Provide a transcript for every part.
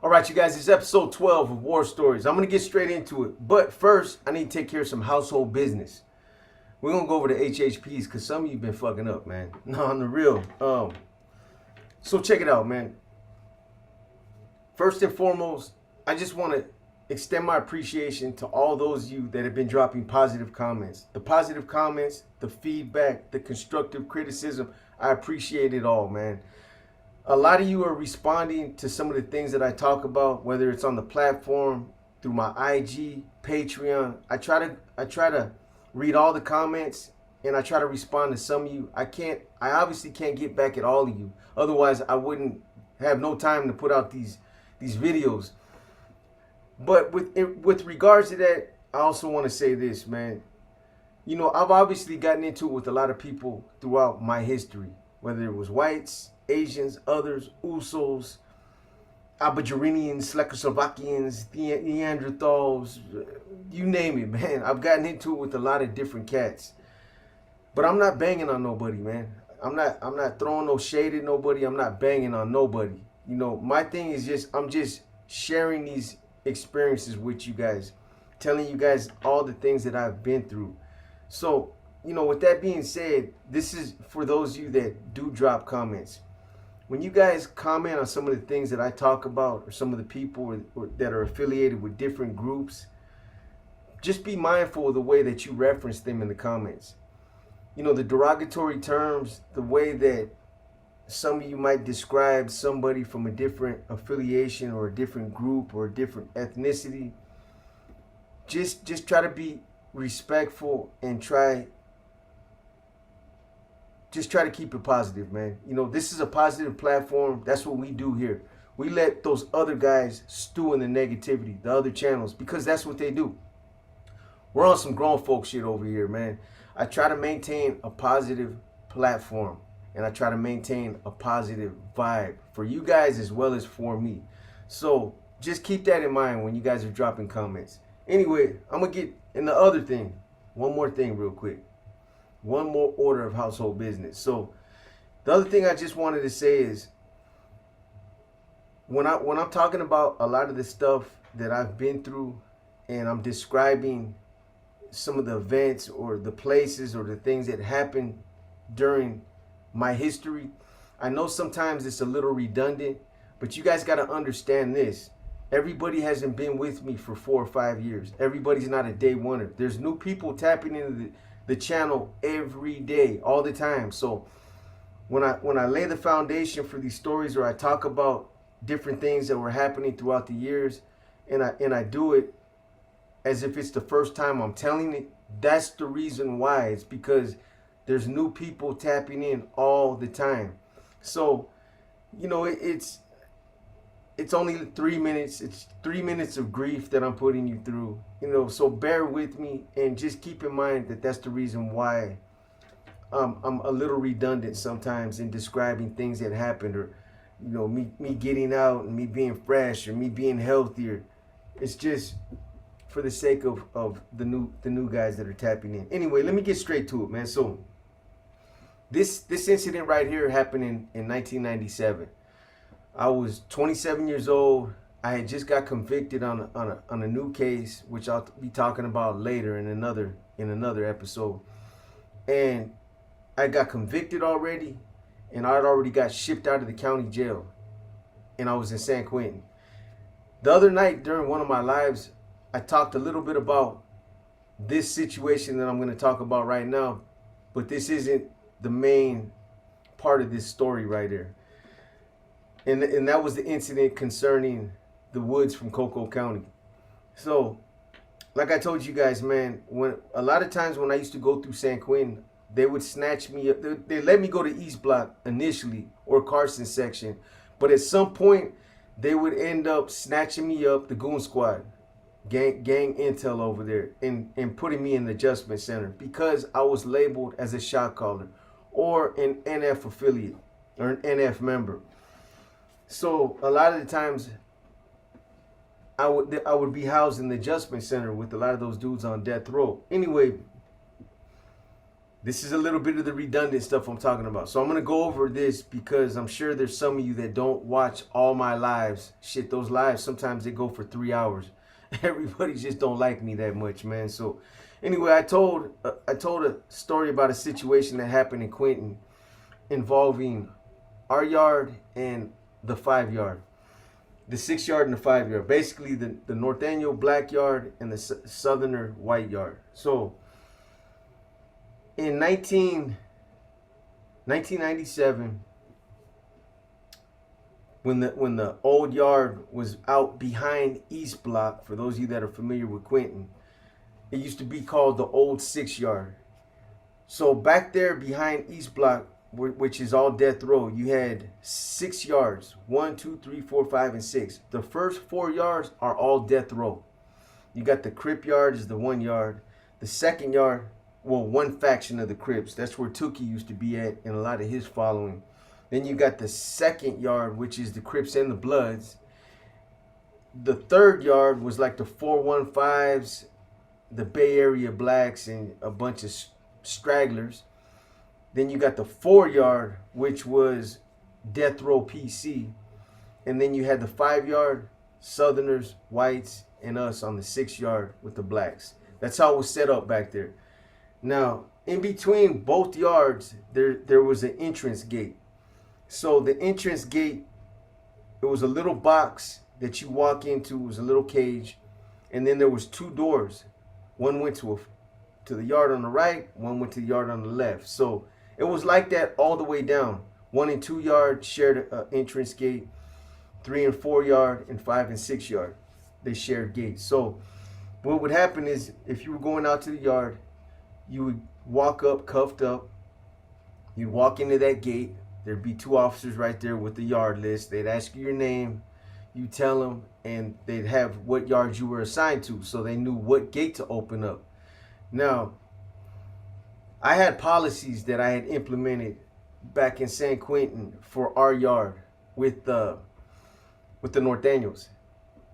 All right, you guys, it's episode 12 of War Stories. I'm going to get straight into it. But first, I need to take care of some household business. We're going to go over the HHPs because some of you been fucking up, man. No, on the real. So check it out, man. First and foremost, I just want to extend my appreciation to all those of you that have been dropping positive comments. The positive comments, the feedback, the constructive criticism, I appreciate it all, man. A lot of you are responding to some of the things that I talk about, whether it's on the platform, through my IG, Patreon. I try to read all the comments and I try to respond to some of you. I obviously can't get back at all of you. Otherwise, I wouldn't have no time to put out these videos. But with regards to that, I also want to say this, man. You know, I've obviously gotten into it with a lot of people throughout my history, whether it was whites, Asians, others, Usos, Aboriginals, Czechoslovakians, Neanderthals, you name it, man. I've gotten into it with a lot of different cats. But I'm not banging on nobody, man. I'm not throwing no shade at nobody. I'm not banging on nobody. You know, my thing is I'm just sharing these experiences with you guys, telling you guys all the things that I've been through. So, you know, with that being said, this is for those of you that do drop comments. When you guys comment on some of the things that I talk about, or some of the people that are affiliated with different groups, just be mindful of the way that you reference them in the comments. You know, the derogatory terms, the way that some of you might describe somebody from a different affiliation or a different group or a different ethnicity. Just try to be respectful and try to keep it positive, man. You know, this is a positive platform. That's what we do here. We let those other guys stew in the negativity, the other channels, because that's what they do. We're on some grown folk shit over here, man. I try to maintain a positive platform and I try to maintain a positive vibe for you guys as well as for me. So just keep that in mind when you guys are dropping comments. Anyway, I'm going to get in the other thing. One more thing real quick. One more order of household business. So the other thing I just wanted to say is when I'm talking about a lot of the stuff that I've been through and I'm describing some of the events or the places or the things that happened during my history, I know sometimes it's a little redundant, but you guys got to understand this. Everybody hasn't been with me for 4 or 5 years. Everybody's not a day oneer. There's new people tapping into the channel every day, all the time. So when I lay the foundation for these stories, or I talk about different things that were happening throughout the years, and I do it as if it's the first time I'm telling it, that's the reason why. It's because there's new people tapping in all the time. So, you know, it's only 3 minutes. It's 3 minutes of grief that I'm putting you through. You know, so bear with me and just keep in mind that that's the reason why I'm a little redundant sometimes in describing things that happened, or, you know, me getting out and me being fresh or me being healthier. It's just for the sake of the new guys that are tapping in. Anyway, let me get straight to it, man. So this incident right here happened in 1997. I was 27 years old. I had just got convicted on a new case, which I'll be talking about later in another episode. And I got convicted already, and I had already got shipped out of the county jail, and I was in San Quentin. The other night during one of my lives, I talked a little bit about this situation that I'm going to talk about right now, but this isn't the main part of this story right here. And that was the incident concerning the woods from Coco County. So, like I told you guys, man, when a lot of times when I used to go through San Quentin, they would snatch me up. They let me go to East Block initially, or Carson section, but at some point they would end up snatching me up, the goon squad, gang intel over there, and putting me in the adjustment center because I was labeled as a shot caller or an NF affiliate or an NF member. So a lot of the times I would be housed in the adjustment center with a lot of those dudes on death row. Anyway, This is a little bit of the redundant stuff I'm talking about. So I'm going to go over this because I'm sure there's some of you that don't watch all my lives. Shit, those lives, sometimes they go for 3 hours. Everybody just don't like me that much, man. So anyway, I told a story about a situation that happened in Quentin involving our yard and the 5 yard. The 6 yard and the 5 yard. Basically the Norteño black yard and the Southerner white yard. So in 1997, when the old yard was out behind East Block, for those of you that are familiar with Quentin, it used to be called the old 6 yard. So back there behind East Block, which is all death row, you had 6 yards. 1, 2, 3, 4, 5, and 6. The first 4 yards are all death row. You got the Crip yard is the 1 yard. The second yard, well, one faction of the Crips. That's where Tookie used to be at and a lot of his following. Then you got the second yard, which is the Crips and the Bloods. The third yard was like the 415s, the Bay Area Blacks, and a bunch of stragglers. Then you got the 4 yard, which was Death Row PC. And then you had the 5 yard, Southerners, whites, and us on the 6 yard with the blacks. That's how it was set up back there. Now, in between both yards, there was an entrance gate. So the entrance gate, it was a little box that you walk into. It was a little cage. And then there was 2 doors. One went to the yard on the right. One went to the yard on the left. So it was like that all the way down. 1 and 2 yard shared an entrance gate. 3 and 4 yard and 5 and 6 yard, they shared gates. So what would happen is if you were going out to the yard, you would walk up cuffed up. You'd walk into that gate. There'd be 2 officers right there with the yard list. They'd ask you your name. You tell them, and they'd have what yard you were assigned to, so they knew what gate to open up. Now, I had policies that I had implemented back in San Quentin for our yard with the Norteños.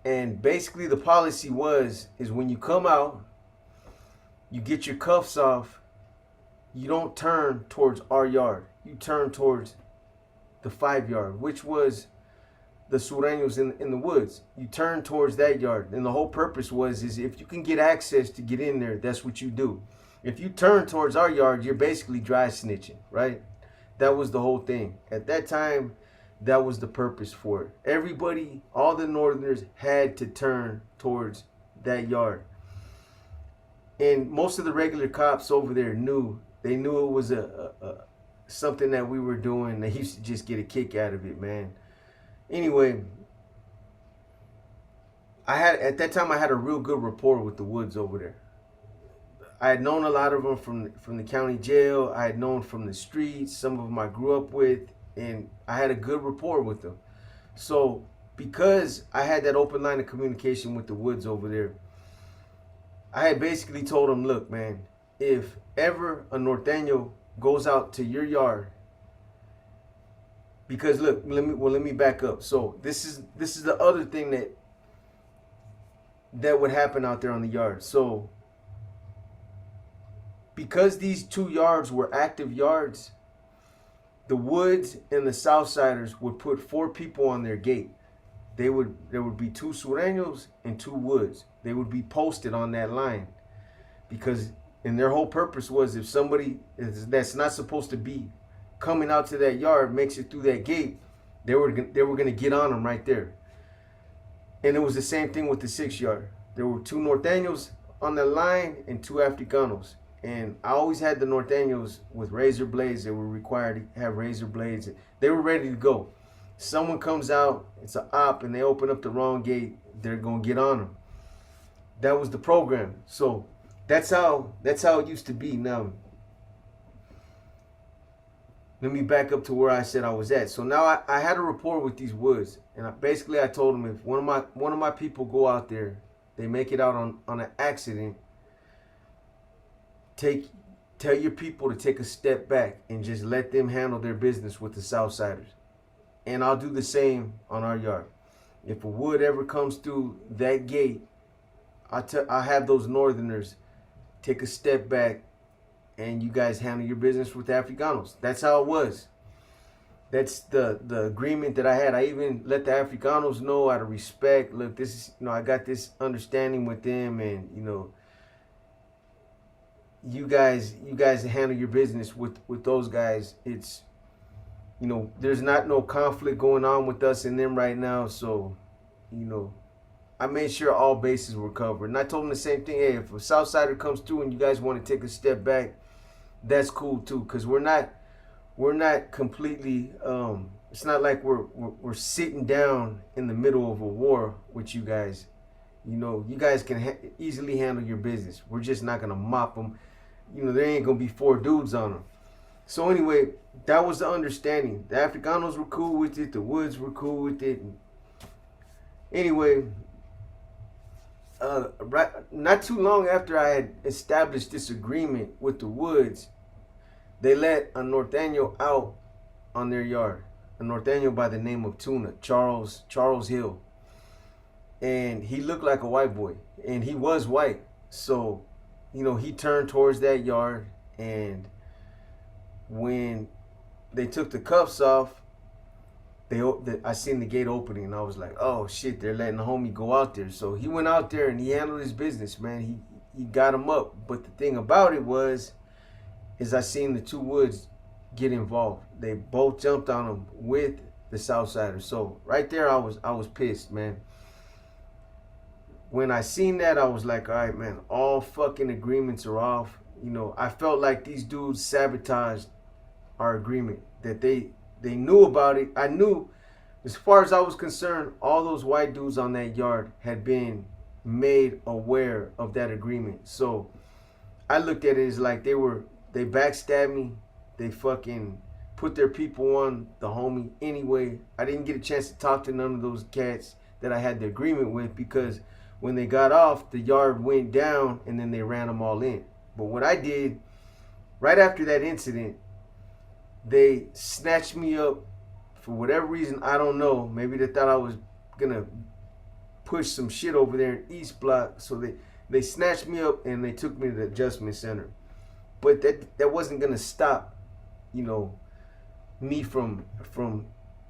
And basically the policy is when you come out, you get your cuffs off, you don't turn towards our yard. You turn towards the 5 yard, which was the Sureños in the woods. You turn towards that yard. And the whole purpose is if you can get access to get in there, that's what you do. If you turn towards our yard, you're basically dry snitching, right? That was the whole thing. At that time, that was the purpose for it. Everybody, all the Northerners had to turn towards that yard. And most of the regular cops over there knew. They knew it was something that we were doing. They used to just get a kick out of it, man. Anyway, at that time I had a real good rapport with the Woods over there. I had known a lot of them from the county jail. I had known from the streets. Some of them I grew up with, and I had a good rapport with them. So because I had that open line of communication with the Woods over there, I had basically told them, look, man, if ever a Norteño goes out to your yard, because look, let me back up. So this is the other thing that would happen out there on the yard. So because these 2 yards were active yards, the Woods and the Southsiders would put 4 people on their gate. There would be 2 Sureños and 2 Woods. They would be posted on that line, because and their whole purpose was if somebody that's not supposed to be coming out to that yard makes it through that gate, they were going to get on them right there. And it was the same thing with the 6 yard. There were 2 Norteños on the line and 2 Africanos. And I always had the Norteños with razor blades. They were required to have razor blades. They were ready to go. Someone comes out, it's an op, and they open up the wrong gate, they're going to get on them. That was the program. So that's how it used to be. Now, let me back up to where I said I was at. So now I had a rapport with these Woods, and I told them if one of my people go out there, they make it out on an accident, tell your people to take a step back and just let them handle their business with the Southsiders. And I'll do the same on our yard. If a Wood ever comes through that gate, I have those Northerners take a step back and you guys handle your business with Africanos. That's how it was. That's the agreement that I had. I even let the Africanos know out of respect. Look, this is, I got this understanding with them, and you guys handle your business with those guys. It's, there's not no conflict going on with us and them right now. So, I made sure all bases were covered. And I told them the same thing. Hey, if a Southsider comes through and you guys want to take a step back, that's cool too. Because we're not completely, it's not like we're sitting down in the middle of a war with you guys. You guys can easily handle your business. We're just not going to mop them. There ain't going to be 4 dudes on them. So anyway, that was the understanding. The Africanos were cool with it. The Woods were cool with it. Anyway, not too long after I had established this agreement with the Woods, they let a norteño out on their yard. A norteño by the name of Tuna, Charles Hill. And he looked like a white boy. And he was white. So, he turned towards that yard. And when they took the cuffs off, I seen the gate opening, and I was like, oh shit, they're letting the homie go out there. So he went out there and he handled his business, man. He got him up. But the thing about it is I seen the 2 Woods get involved. They both jumped on him with the Southsiders. So right there, I was pissed, man. When I seen that, I was like, all right, man, all fucking agreements are off. I felt like these dudes sabotaged our agreement, that they knew about it. I knew, as far as I was concerned, all those white dudes on that yard had been made aware of that agreement. So I looked at it as like they backstabbed me. They fucking put their people on the homie anyway. I didn't get a chance to talk to none of those cats that I had the agreement with, because when they got off, the yard went down and then they ran them all in. But what I did, right after that incident, they snatched me up for whatever reason. I don't know. Maybe they thought I was going to push some shit over there in East Block. So they snatched me up and they took me to the adjustment center. But that wasn't going to stop, me from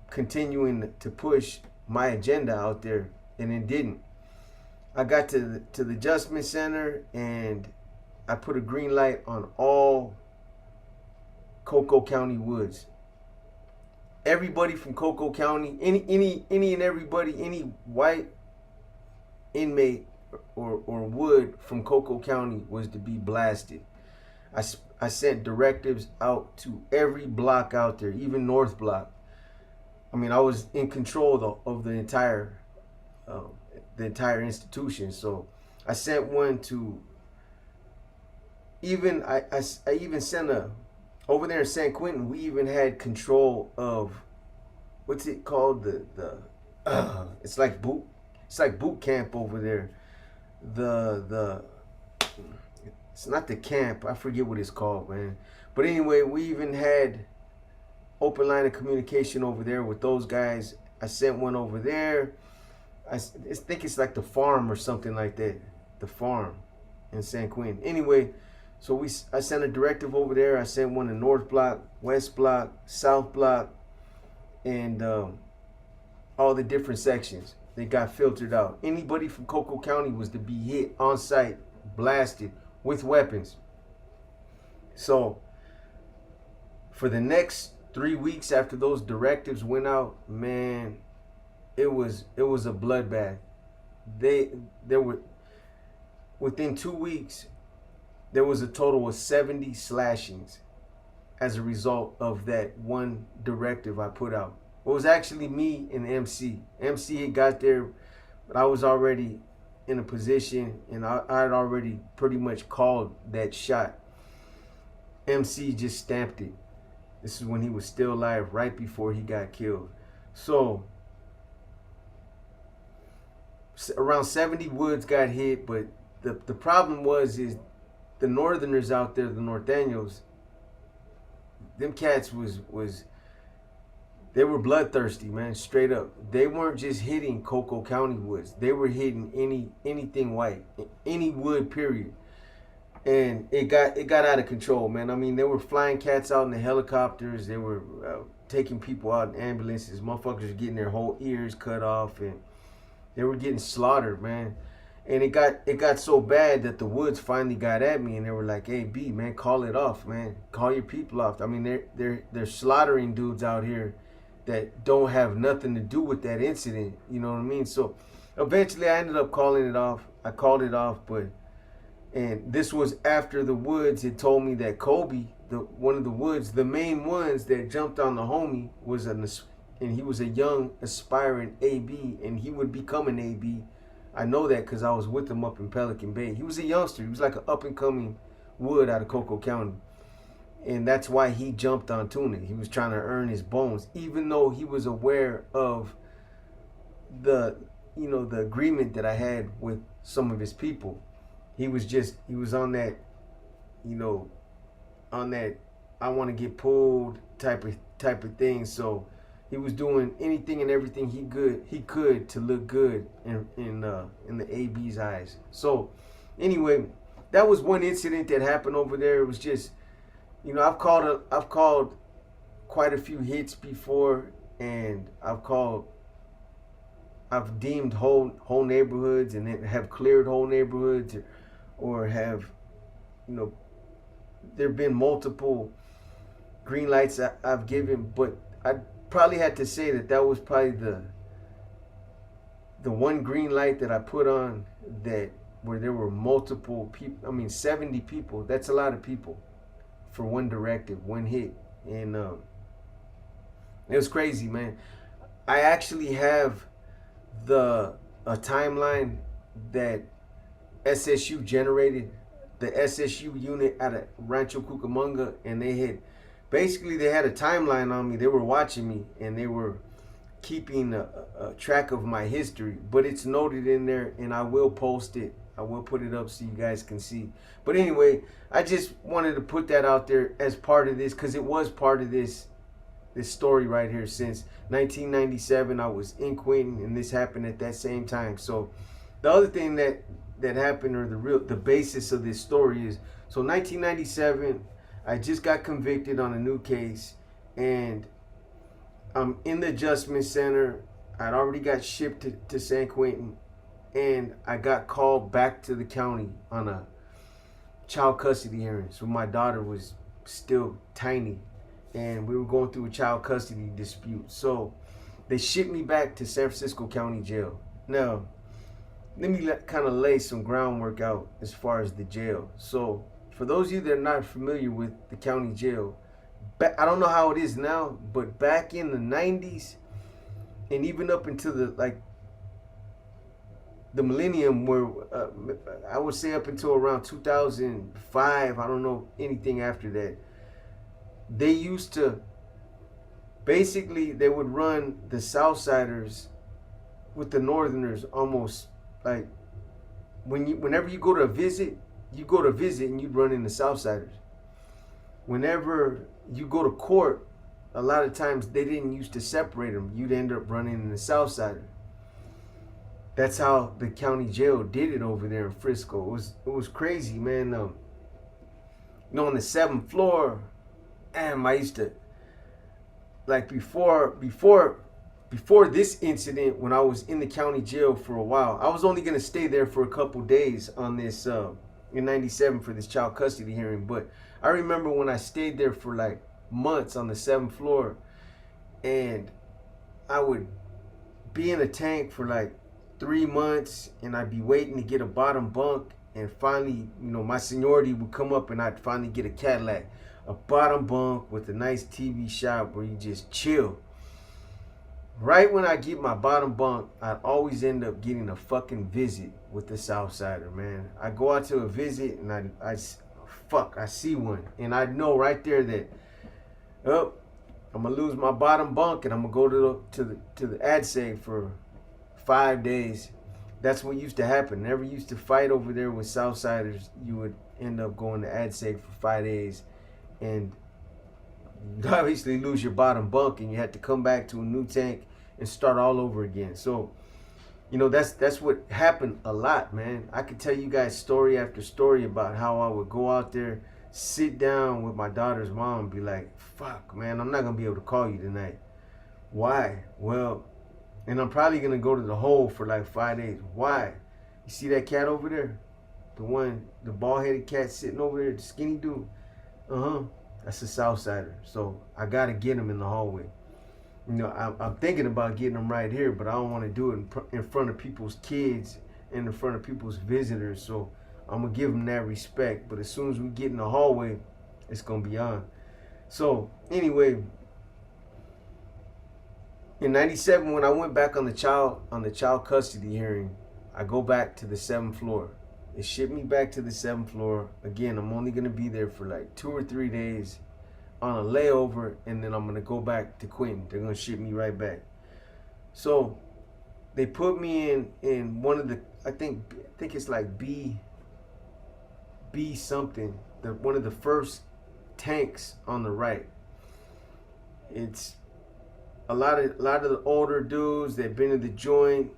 continuing to push my agenda out there. And it didn't. I got to the adjustment center and I put a green light on all Coco County Woods. Everybody from Coco County, any and everybody, any white inmate or Wood from Coco County was to be blasted. I sent directives out to every block out there, even North Block. I mean, I was in control of the entire institution. So I sent one to even I even sent over there in San Quentin. We even had control of, what's it called, it's like boot camp over there. It's not the camp, I forget what it's called, man. But anyway, we even had open line of communication over there with those guys. I sent one over there. I think it's like the farm or something like that. The farm in San Quentin. Anyway, so I sent a directive over there. I sent one in North Block, West Block, South Block, and all the different sections. They got filtered out. Anybody from Coco County was to be hit on site, blasted with weapons. So for the next 3 weeks after those directives went out, man, it was a bloodbath. There were, within 2 weeks, there was a total of 70 slashings as a result of that one directive I put out. It was actually me and MC. MC had got there, but I was already in a position and I had already pretty much called that shot. MC just stamped it. This is when he was still alive, right before he got killed. So around 70 Woods got hit, but the problem is the northerners out there, the norteños, them cats they were bloodthirsty, man, straight up. They weren't just hitting Coco County Woods. They were hitting anything white, any wood, period. and it got out of control, man. I mean, they were flying cats out in the helicopters. They were taking people out in ambulances. Motherfuckers were getting their whole ears cut off, and they were getting slaughtered, man. And it got so bad that the Woods finally got at me, and they were like, "Hey, B, man, call it off, man. Call your people off. I mean, they're slaughtering dudes out here that don't have nothing to do with that incident. You know what I mean?" So eventually, I ended up calling it off. I called it off, and this was after the Woods had told me that Kobe, one of the Woods, the main ones that jumped on the homie, and he was a young aspiring AB, and he would become an AB. I know that because I was with him up in Pelican Bay. He was a youngster. He was like an up and coming Wood out of Coco County, and that's why he jumped on Tuna. He was trying to earn his bones, even though he was aware of the the agreement that I had with some of his people. He was on that, on that I want to get pulled type of thing. So he was doing anything and everything he could to look good in the AB's eyes. So anyway, that was one incident that happened over there. It was just, I've called quite a few hits before, and I've deemed whole neighborhoods, and then have cleared whole neighborhoods, or have, there've been multiple green lights I've given, but I probably had to say that was probably the one green light that I put on that where there were multiple people. I mean, 70 people. That's a lot of people for one directive, one hit, and it was crazy, man. I actually have a timeline that SSU generated, the SSU unit out of Rancho Cucamonga, and they had a timeline on me. They were watching me, and they were keeping a track of my history, but it's noted in there, and I will post it. I will put it up so you guys can see. But anyway, I just wanted to put that out there as part of this, because it was part of this story right here. Since 1997, I was in Quentin, and this happened at that same time. So the other thing that happened, or the basis of this story is, so 1997, I just got convicted on a new case, and I'm in the adjustment center. I'd already got shipped to San Quentin, and I got called back to the county on a child custody hearing. So my daughter was still tiny, and we were going through a child custody dispute. So they shipped me back to San Francisco County Jail. Now, let me kind of lay some groundwork out as far as the jail. So for those of you that are not familiar with the county jail, I don't know how it is now, but back in the 90s, and even up into the millennium, where I would say up until around 2005, I don't know anything after that, they used to, basically, they would run the Southsiders with the Northerners, almost like whenever you go to visit and you'd run into Southsiders. Whenever you go to court, a lot of times they didn't used to separate them. You'd end up running into Southsiders. That's how the county jail did it over there in Frisco. It was crazy, man. On the 7th floor, damn, I used to, before this incident, when I was in the county jail for a while, I was only gonna stay there for a couple days on this in 97 for this child custody hearing. But I remember when I stayed there for like months on the 7th floor, and I would be in a tank for like 3 months, and I'd be waiting to get a bottom bunk, and finally, my seniority would come up, and I'd finally get a Cadillac, a bottom bunk with a nice TV shop where you just chill. Right when I get my bottom bunk, I'd always end up getting a fucking visit with the Southsider, man. I go out to a visit, and I see one, and I know right there that, I'm gonna lose my bottom bunk, and I'm gonna go to the ad save for 5 days. That's what used to happen. Never used to fight over there with Southsiders. You would end up going to ad save for 5 days, and you obviously lose your bottom bunk, and you had to come back to a new tank and start all over again. So You know, that's what happened a lot, man. I could tell you guys story after story about how I would go out there, sit down with my daughter's mom, and be like, fuck, man, I'm not gonna be able to call you tonight. Why? Well, and I'm probably gonna go to the hole for like 5 days. Why? You see that cat over there? The one, the bald headed cat sitting over there, the skinny dude. That's a Southsider. So I gotta get him in the hallway. You know, I'm thinking about getting them right here, but I don't want to do it in front of people's kids and in front of people's visitors. So I'm gonna give them that respect. But as soon as we get in the hallway, it's gonna be on. So anyway, in '97, when I went back on the child custody hearing, I go back to the 7th floor. It shipped me back to the 7th floor. Again, I'm only gonna be there for like 2 or 3 days on a layover, and then I'm gonna go back to Quentin. They're gonna ship me right back. So they put me in one of the, I think it's like B something, one of the first tanks on the right. It's a lot of the older dudes that been in the joint.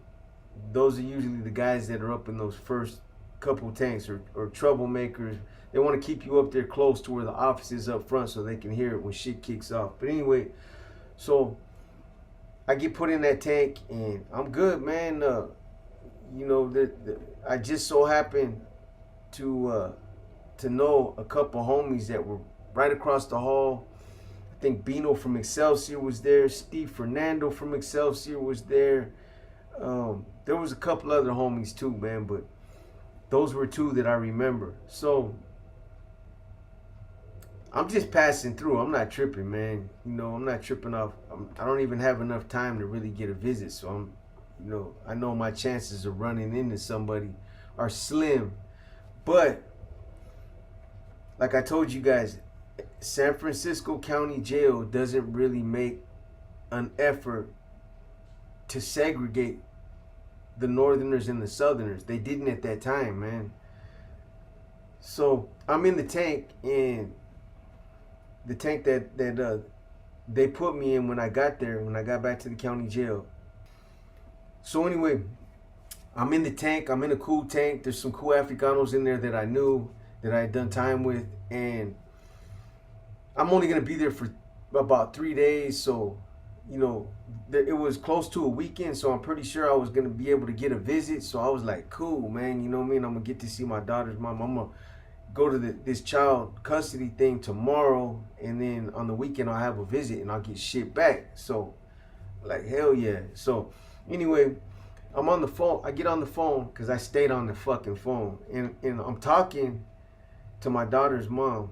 Those are usually the guys that are up in those first couple tanks, or troublemakers. They want to keep you up there close to where the office is up front so they can hear it when shit kicks off. But anyway, so I get put in that tank and I'm good, man. You know, I just so happened to know a couple homies that were right across the hall. I think Bino from Excelsior was there. Steve Fernando from Excelsior was there. There was a couple other homies too, man, but those were two that I remember. So I'm just passing through. I'm not tripping, man. You know, I'm not tripping off. I don't even have enough time to really get a visit. So I'm, you know, I know my chances of running into somebody are slim. But like I told you guys, San Francisco County Jail doesn't really make an effort to segregate the Northerners and the Southerners. They didn't at that time, man. So I'm in the tank, and the tank that they put me in when I got there, when I got back to the county jail. So anyway, I'm in the tank. I'm in a cool tank. There's some cool Africanos in there that I knew, that I had done time with, and I'm only gonna be there for about 3 days. So, you know, it was close to a weekend, so I'm pretty sure I was gonna be able to get a visit. So I was like, cool, man. You know what I mean? I'm gonna get to see my daughter's mom. I'm gonna go to this child custody thing tomorrow, and then on the weekend I'll have a visit and I'll get shit back. So, like, hell yeah. So anyway, I'm on the phone. I get on the phone because I stayed on the fucking phone, and I'm talking to my daughter's mom,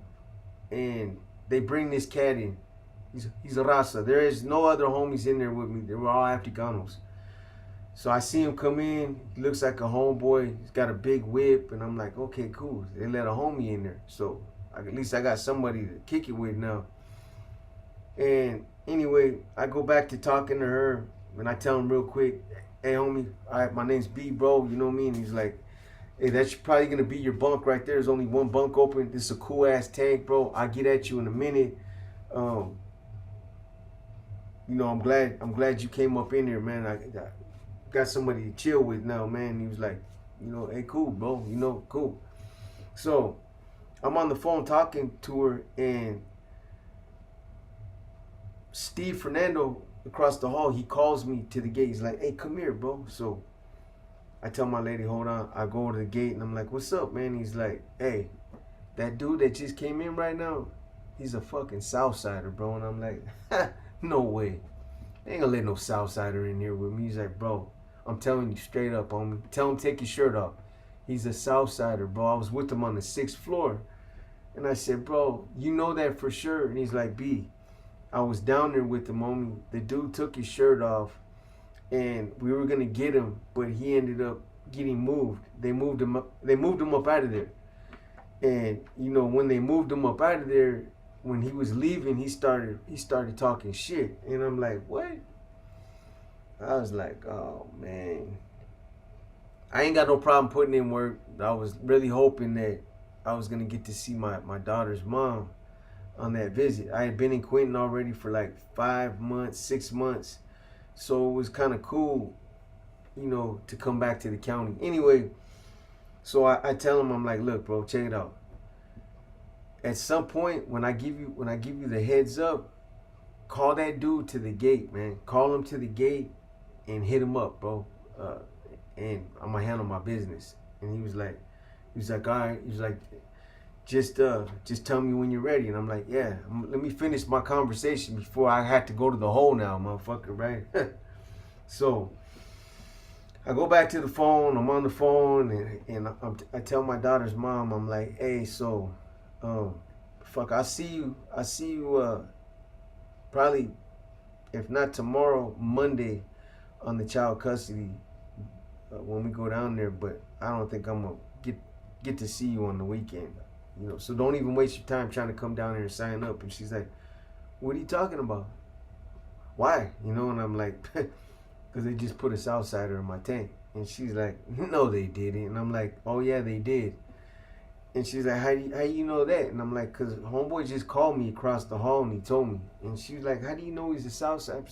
and they bring this cat in. He's a raza. There is no other homies in there with me. They were all Africanos. So I see him come in. He looks like a homeboy. He's got a big whip, and I'm like, okay, cool. They let a homie in there, so at least I got somebody to kick it with now. And anyway, I go back to talking to her, and I tell him real quick, hey, homie, all right, my name's B, bro. You know what I mean? He's like, hey, that's probably gonna be your bunk right there. There's only one bunk open. This is a cool ass tank, bro. I'll get at you in a minute. You know, I'm glad you came up in here, man. I got somebody to chill with now, man. He was like, you know, hey, cool, bro. You know, cool. So I'm on the phone talking to her, and Steve Fernando across the hall, he calls me to the gate. He's like, hey, come here, bro. So I tell my lady, hold on. I go to the gate, and I'm like, what's up, man? He's like, hey, that dude that just came in right now, he's a fucking Southsider, bro. And I'm like, ha, no way. They ain't gonna let no Southsider in here with me. He's like, bro, I'm telling you straight up, homie. Tell him take your shirt off. He's a Southsider, bro. I was with him on the 6th floor. And I said, bro, you know that for sure? And he's like, B, I was down there with him, homie. The dude took his shirt off, and we were gonna get him, but he ended up getting moved. They moved him up. They moved him up out of there. And you know, when they moved him up out of there, when he was leaving, he started talking shit. And I'm like, what? I was like, oh man. I ain't got no problem putting in work. I was really hoping that I was gonna get to see my daughter's mom on that visit. I had been in Quentin already for like 5 months, 6 months. So it was kind of cool you know, to come back to the county. Anyway, so I tell him, I'm like, look, bro, check it out. At some point, when I give you the heads up, call that dude to the gate, man. Call him to the gate and hit him up, bro. And I'm gonna handle my business. And he was like, all right. He was like, just tell me when you're ready. And I'm like, yeah. Let me finish my conversation before I had to go to the hole now, motherfucker, right? So I go back to the phone. I'm on the phone, and I tell my daughter's mom, I'm like, hey, so, fuck, I see you. Probably, if not tomorrow, Monday, on the child custody when we go down there. But I don't think I'm gonna get to see you on the weekend. You know, so don't even waste your time trying to come down here and sign up. And she's like, what are you talking about? Why? You know, and I'm like, because they just put a Southsider in my tank. And she's like, no, they didn't. And I'm like, oh yeah, they did. And she's like, how you know that? And I'm like, because homeboy just called me across the hall and he told me. And she's like, how do you know he's a Southside?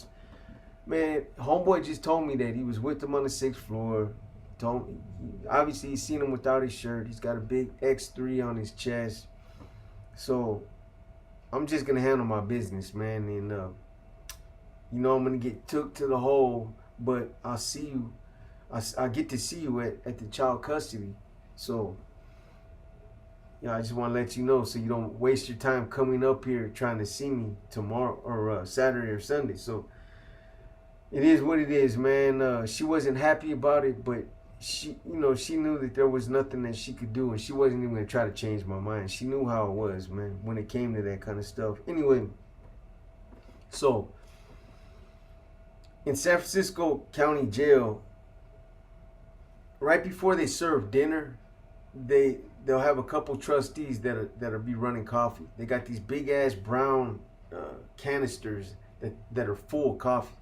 Man, homeboy just told me that he was with him on the 6th floor. Obviously, he's seen him without his shirt. He's got a big X3 on his chest. So I'm just gonna handle my business, man. And you know, I'm gonna get took to the hole, but I'll see you. I get to see you at the child custody. So yeah, I just want to let you know so you don't waste your time coming up here trying to see me tomorrow or Saturday or Sunday. So it is what it is, man. She wasn't happy about it, but she knew that there was nothing that she could do, and she wasn't even gonna try to change my mind. She knew how it was, man, when it came to that kind of stuff. Anyway, so in San Francisco County Jail, right before they serve dinner, they'll have a couple trustees that'll be running coffee. They got these big ass brown canisters that are full of coffee.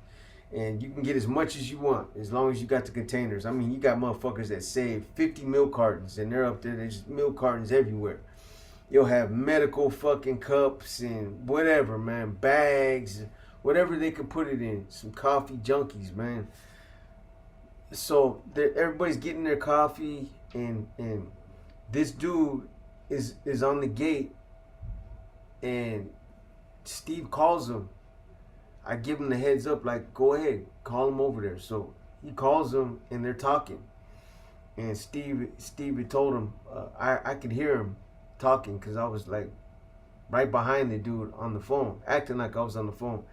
And you can get as much as you want as long as you got the containers. I mean, you got motherfuckers that save 50 milk cartons, and they're up there. There's milk cartons everywhere. You'll have medical fucking cups and whatever, man, bags, whatever they can put it in. Some coffee junkies, man. So everybody's getting their coffee, and this dude is on the gate, and Steve calls him. I give him the heads up, like, go ahead, call him over there. So he calls him, and they're talking. And Steve had told him, I could hear him talking because I was like right behind the dude on the phone, acting like I was on the phone.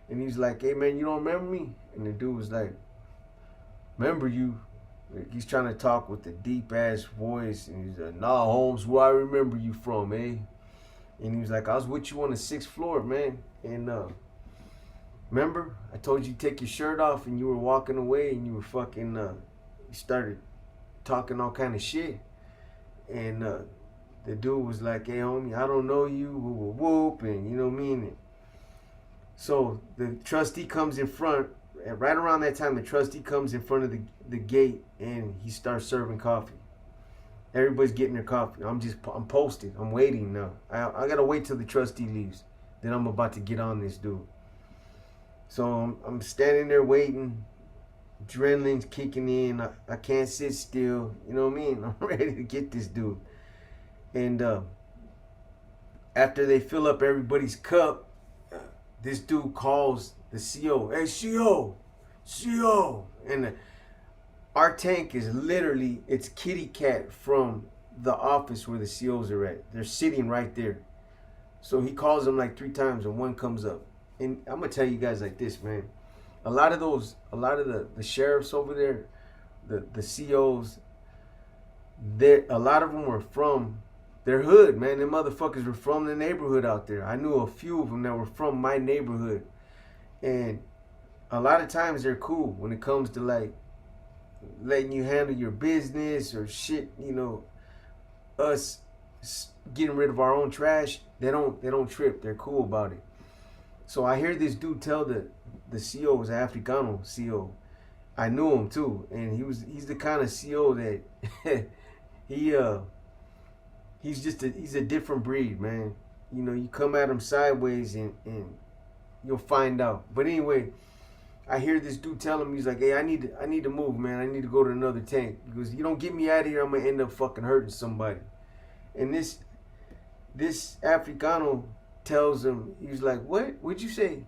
And he's like, hey man, you don't remember me? And the dude was like, remember you? He's trying to talk with a deep ass voice, and he's like, nah, Holmes, where I remember you from, eh? And he was like, I was with you on the 6th floor, man. And remember, I told you to take your shirt off, and you were walking away, and you were fucking, you started talking all kind of shit. And the dude was like, hey, homie, I don't know you, whoop, whoop, and you know what I mean? So the trustee comes in front, and right around that time, the trustee comes in front of the gate, and he starts serving coffee. Everybody's getting their coffee. I'm posted. I'm waiting now. I got to wait till the trustee leaves. Then I'm about to get on this dude. So I'm standing there waiting. Adrenaline's kicking in. I can't sit still. You know what I mean? I'm ready to get this dude. And after they fill up everybody's cup, this dude calls the CO. Hey, CO. And our tank is literally, it's kitty cat from the office where the COs are at. They're sitting right there. So he calls them like 3 times, and one comes up. And I'm gonna tell you guys like this, man. A lot of the sheriffs over there, the COs, a lot of them were from their hood, man. Them motherfuckers were from the neighborhood out there. I knew a few of them that were from my neighborhood. And a lot of times they're cool when it comes to like letting you handle your business or shit, you know, us getting rid of our own trash. They don't trip. They're cool about it. So I hear this dude tell the CO was an Africano CO. I knew him too, and he's the kind of CO that he's a different breed, man. You know, you come at him sideways and you'll find out. But anyway, I hear this dude telling me, he's like, hey, I need to move, man. I need to go to another tank. Because you don't get me out of here, I'm gonna end up fucking hurting somebody. And this Africano tells him, he's like, what? What'd you say?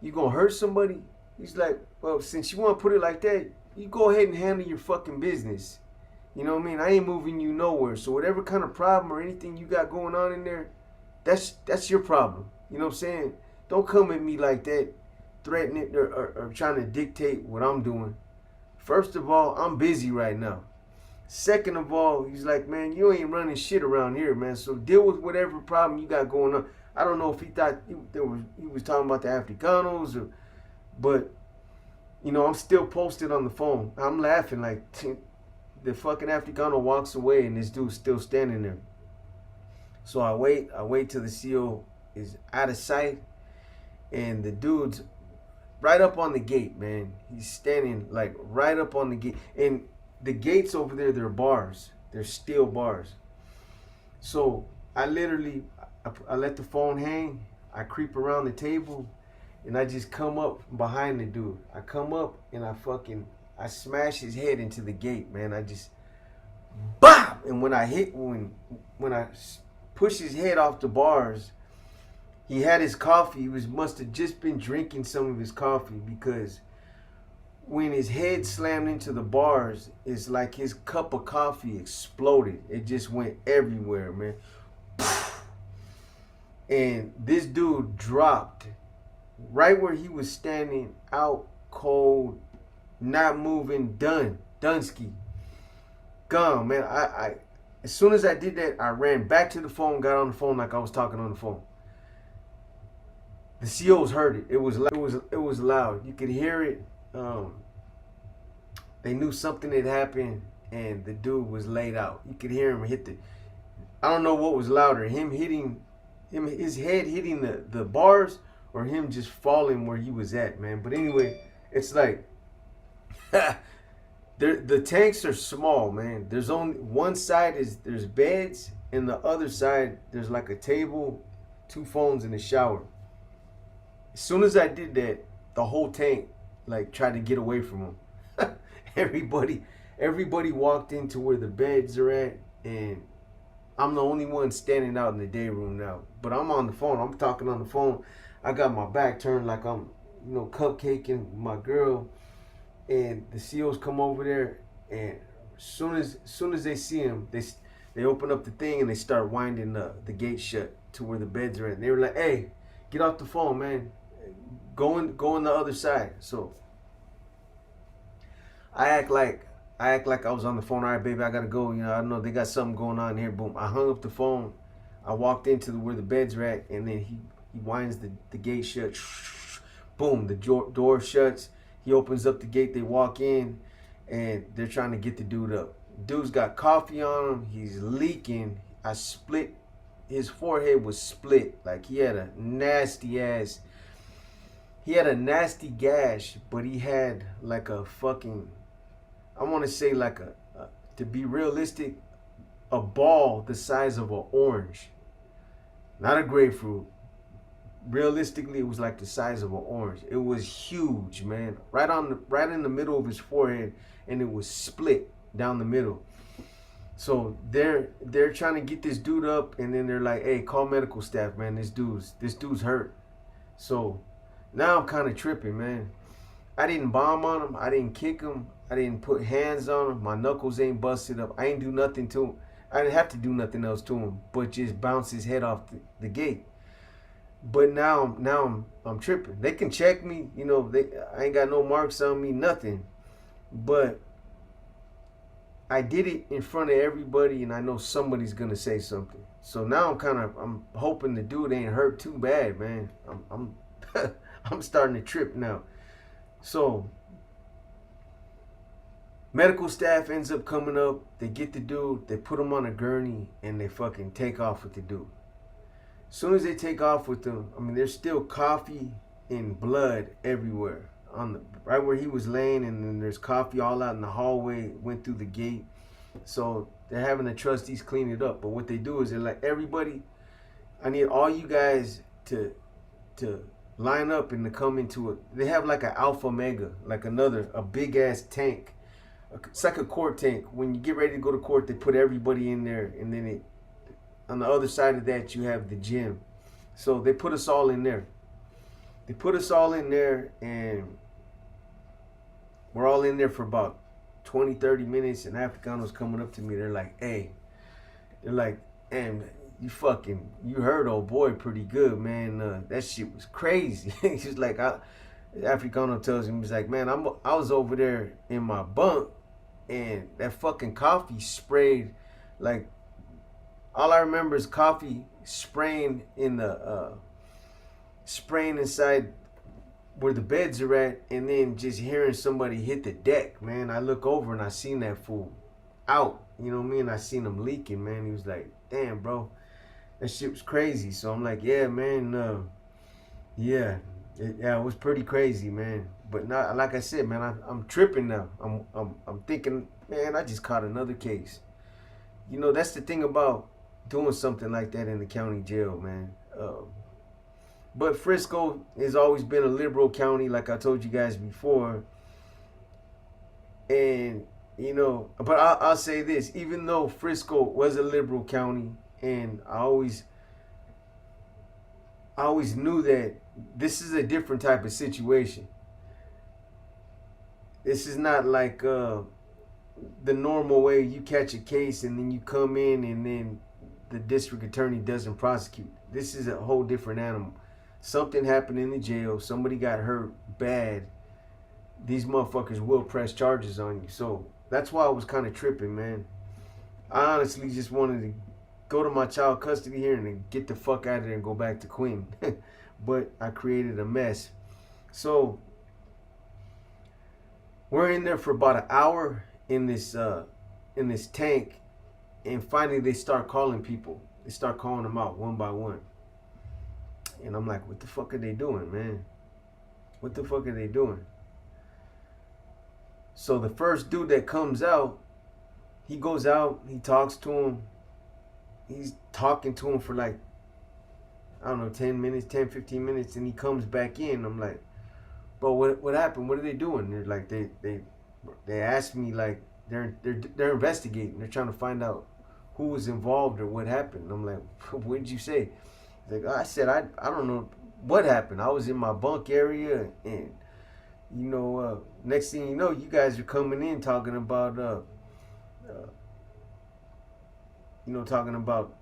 You gonna hurt somebody? He's like, well, since you wanna put it like that, you go ahead and handle your fucking business. You know what I mean? I ain't moving you nowhere. So whatever kind of problem or anything you got going on in there, that's your problem. You know what I'm saying? Don't come at me like that, threatening or trying to dictate what I'm doing. First of all, I'm busy right now. Second of all, he's like, man, you ain't running shit around here, man. So deal with whatever problem you got going on. I don't know if he thought he was talking about the Africanos, but you know, I'm still posted on the phone. I'm laughing like the fucking Africano walks away and this dude's still standing there. So I wait till the CO is out of sight, and the dude's right up on the gate, man. He's standing like right up on the gate, and the gates over there, they're bars. They're steel bars. So I literally, I let the phone hang. I creep around the table, and I just come up behind the dude. I come up and I smash his head into the gate, man. I just, BAM! And when I push his head off the bars, he had his coffee. He must have just been drinking some of his coffee, because when his head slammed into the bars, it's like his cup of coffee exploded. It just went everywhere, man. And this dude dropped right where he was standing, out cold, not moving, Dunsky. Gone, man. I as soon as I did that, I ran back to the phone, got on the phone like I was talking on the phone. The COs heard it. It was loud. You could hear it. They knew something had happened, and the dude was laid out. You could hear him hit the. I don't know what was louder, his head hitting the bars, or him just falling where he was at, man. But anyway, it's like the tanks are small, man. There's only one side there's beds, and the other side there's like a table, 2 phones, and a shower. As soon as I did that, the whole tank like tried to get away from him. Everybody walked into where the beds are at, and I'm the only one standing out in the day room now. But I'm on the phone. I'm talking on the phone. I got my back turned like I'm, cupcaking my girl. And the COs come over there, and as soon as they see him, they open up the thing and they start winding the gate shut to where the beds are at. And they were like, "Hey, get off the phone, man. Go on the other side." So I act like I was on the phone. All right, baby, I gotta go. I know they got something going on here. Boom. I hung up the phone. I walked into where the beds are at, and then he winds the gate shut. Boom. The door shuts. He opens up the gate. They walk in, and they're trying to get the dude up. Dude's got coffee on him. He's leaking. His forehead was split. Like he had a nasty gash, but he had like a fucking, I want to say like to be realistic, a ball the size of an orange. Not a grapefruit. Realistically, it was like the size of an orange. It was huge, man. Right in the middle of his forehead, and it was split down the middle. So they're trying to get this dude up, and then they're like, "Hey, call medical staff, man. This dude's hurt." So now I'm kind of tripping, man. I didn't bomb on him. I didn't kick him. I didn't put hands on him. My knuckles ain't busted up. I ain't do nothing to him. I didn't have to do nothing else to him, but just bounce his head off the gate. But now I'm tripping. They can check me, I ain't got no marks on me, nothing. But I did it in front of everybody, and I know somebody's gonna say something. So now I'm hoping the dude ain't hurt too bad, man. I'm I'm starting to trip now. So medical staff ends up coming up. They get the dude. They put him on a gurney, and they fucking take off with the dude. As soon as they take off with him, there's still coffee and blood everywhere right where he was laying, and then there's coffee all out in the hallway. Went through the gate. So they're having the trustees clean it up. But what they do is they're like, everybody, I need all you guys to line up and to come into it. They have like an Alpha Mega, like a big ass tank. It's like a court tank. When you get ready to go to court, they put everybody in there, and then on the other side of that you have the gym. So they put us all in there. They put us all in there, and we're all in there for about 20, 30 minutes, and Africanos coming up to me. They're like, hey, man, you heard old boy pretty good, man. That shit was crazy. He's like, Africano tells him, he's like, man, I was over there in my bunk, and that fucking coffee sprayed, like, all I remember is coffee spraying spraying inside where the beds are at, and then just hearing somebody hit the deck, man. I look over and I seen that fool out, you know what I mean? I seen him leaking, man. He was like, damn, bro, that shit was crazy. So I'm like, yeah, man, yeah, it was pretty crazy, man. But not, like I said, man, I'm tripping now. I'm thinking, man, I just caught another case. You know, that's the thing about doing something like that in the county jail, man. But Frisco has always been a liberal county, like I told you guys before. And, you know, but I'll say this, even though Frisco was a liberal county, and I always knew that this is a different type of situation. This is not like the normal way you catch a case and then you come in and then the district attorney doesn't prosecute. This is a whole different animal. Something happened in the jail. Somebody got hurt bad. These motherfuckers will press charges on you. So that's why I was kind of tripping, man. I honestly just wanted to go to my child custody hearing and get the fuck out of there and go back to Quentin. But I created a mess. So we're in there for about an hour in this tank, and finally they start calling people. They start calling them out one by one. And I'm like, what the fuck are they doing, man? What the fuck are they doing? So the first dude that comes out, he goes out, he talks to him. He's talking to him for like, I don't know, 10 minutes, 10, 15 minutes, and he comes back in. I'm like, bro, what happened? What are they doing? They're like, they asked me, like, they're investigating. They're trying to find out who was involved or what happened. I'm like, what did you say? Like, I said, I don't know what happened. I was in my bunk area, and you know, next thing you know, you guys are coming in talking about talking about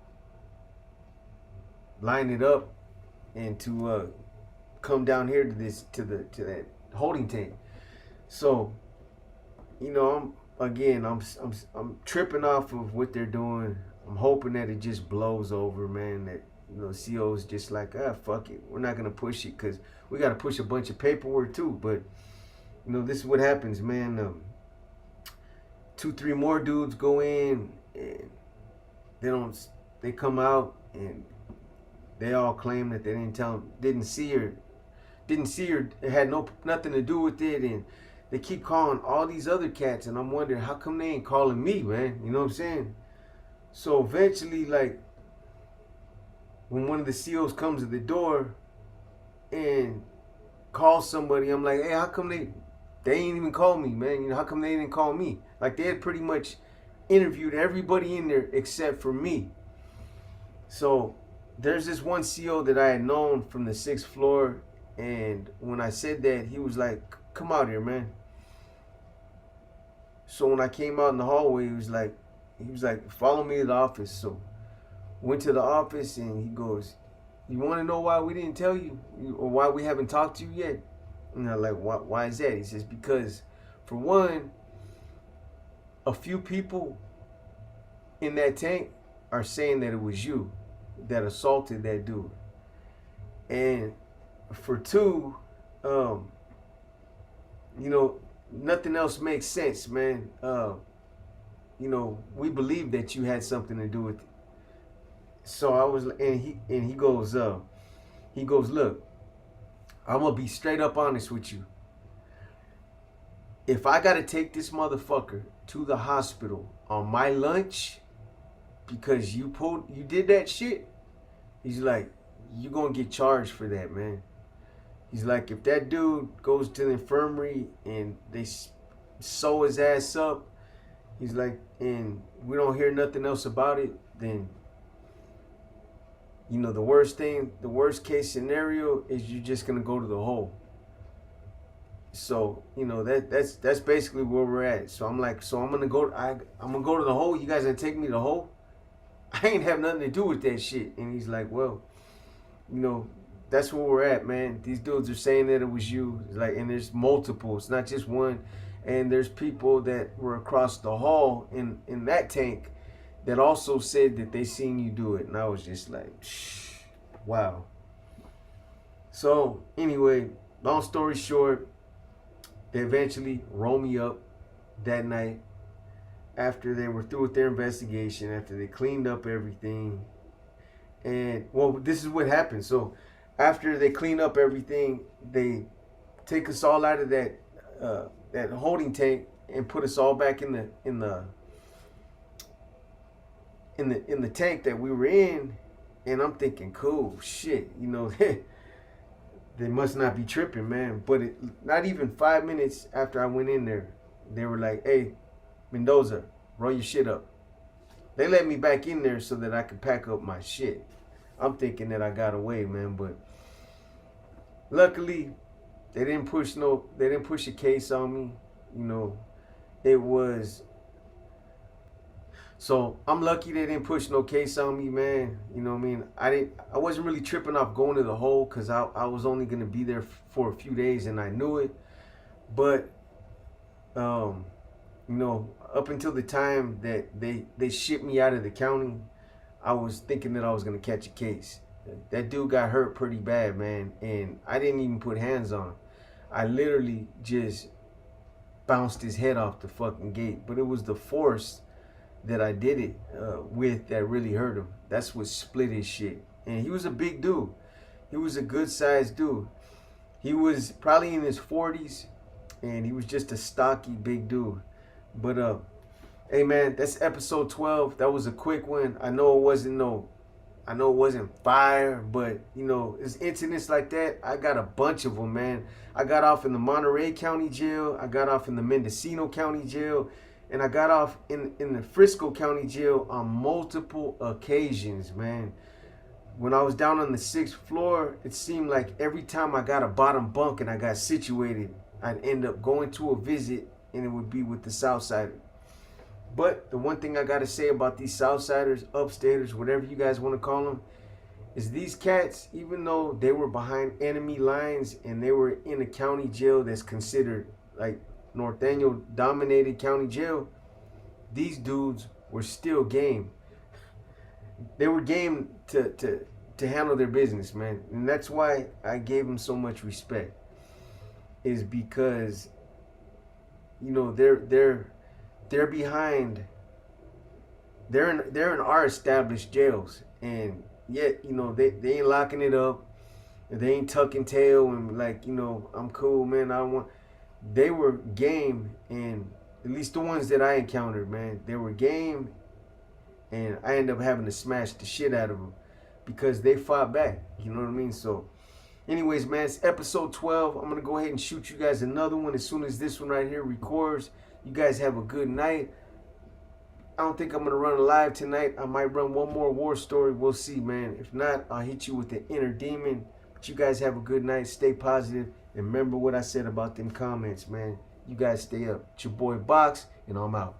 line it up and to come down here to that holding tank. So, you know, I'm tripping off of what they're doing. I'm hoping that it just blows over, man. That, you know, CO's just like, fuck it. We're not gonna push it because we gotta push a bunch of paperwork too. But you know, this is what happens, man. 2-3 more dudes go in, and they come out, and they all claim that they didn't see her, it had nothing to do with it, and they keep calling all these other cats, and I'm wondering how come they ain't calling me, man. You know what I'm saying? So eventually, like, when one of the COs comes to the door and calls somebody, I'm like, hey, how come they ain't even call me, man? You know, how come they didn't call me? Like, they had pretty much interviewed everybody in there except for me. So there's this one CO that I had known from the 6th floor, and when I said that, he was like, come out here, man. So when I came out in the hallway, he was like, follow me to the office. So went to the office, and he goes, you want to know why we didn't tell you, or why we haven't talked to you yet? And I'm like, why is that? He says, because for one, a few people in that tank are saying that it was you that assaulted that dude. And for two, you know, nothing else makes sense, man. You know, we believe that you had something to do with it. So I was, and he goes, look, I'm gonna be straight up honest with you. If I gotta take this motherfucker to the hospital on my lunch because you did that shit, he's like, you gonna get charged for that, man. He's like, if that dude goes to the infirmary and they sew his ass up, he's like, and we don't hear nothing else about it, then, you know, the worst case scenario is you're just gonna go to the hole. So, you know, that's basically where we're at. So I'm like, so I'm gonna go to the hole. You guys gonna take me to the hole? I ain't have nothing to do with that shit. And he's like, well, you know, that's where we're at, man. These dudes are saying that it was you. Like, and there's multiple. It's not just one. And there's people that were across the hall in that tank that also said that they seen you do it. And I was just like, shh, wow. So anyway, long story short, they eventually rolled me up that night after they were through with their investigation, after they cleaned up everything. And, well, this is what happened. So after they clean up everything, they take us all out of that that holding tank and put us all back in the tank that we were in. And I'm thinking, cool, shit, you know, they must not be tripping, man. But not even 5 minutes after I went in there, they were like, hey, Mendoza, roll your shit up. They let me back in there so that I could pack up my shit. I'm thinking that I got away, man, but luckily they didn't push a case on me. You know, it was, so I'm lucky they didn't push no case on me, man. You know what I mean? I wasn't really tripping off going to the hole because I was only gonna be there for a few days and I knew it. But you know, up until the time that they shipped me out of the county, I was thinking that I was gonna catch a case. That dude got hurt pretty bad, man, and I didn't even put hands on him. I literally just bounced his head off the fucking gate. But it was the force that I did it with that really hurt him. That's what split his shit. And he was a big dude. He was a good sized dude. He was probably in his 40s, and he was just a stocky big dude. But hey man, that's episode 12. That was a quick one. I know it wasn't fire, but you know, it's incidents like that. I got a bunch of them, man. I got off in the Monterey County Jail. I got off in the Mendocino County Jail. And I got off in the Frisco County Jail on multiple occasions, man. When I was down on the 6th floor, it seemed like every time I got a bottom bunk and I got situated, I'd end up going to a visit, and it would be with the Southsiders. But the one thing I got to say about these Southsiders, upstaters, whatever you guys want to call them, is these cats, even though they were behind enemy lines and they were in a county jail that's considered like Norteño dominated county jail, these dudes were still game. They were game to handle their business, man. And that's why I gave them so much respect, is because, you know, they're behind, they're in our established jails, and yet, you know, they ain't locking it up, they ain't tucking tail and like, you know, I'm cool, man, I don't want. They were game, and at least the ones that I encountered, man, they were game, and I ended up having to smash the shit out of them because they fought back, you know what I mean? So anyways, man, it's episode 12. I'm gonna go ahead and shoot you guys another one as soon as this one right here records. You guys have a good night. I don't think I'm going to run a live tonight. I might run one more war story. We'll see, man. If not, I'll hit you with the inner demon. But you guys have a good night. Stay positive. And remember what I said about them comments, man. You guys stay up. It's your boy Box, and I'm out.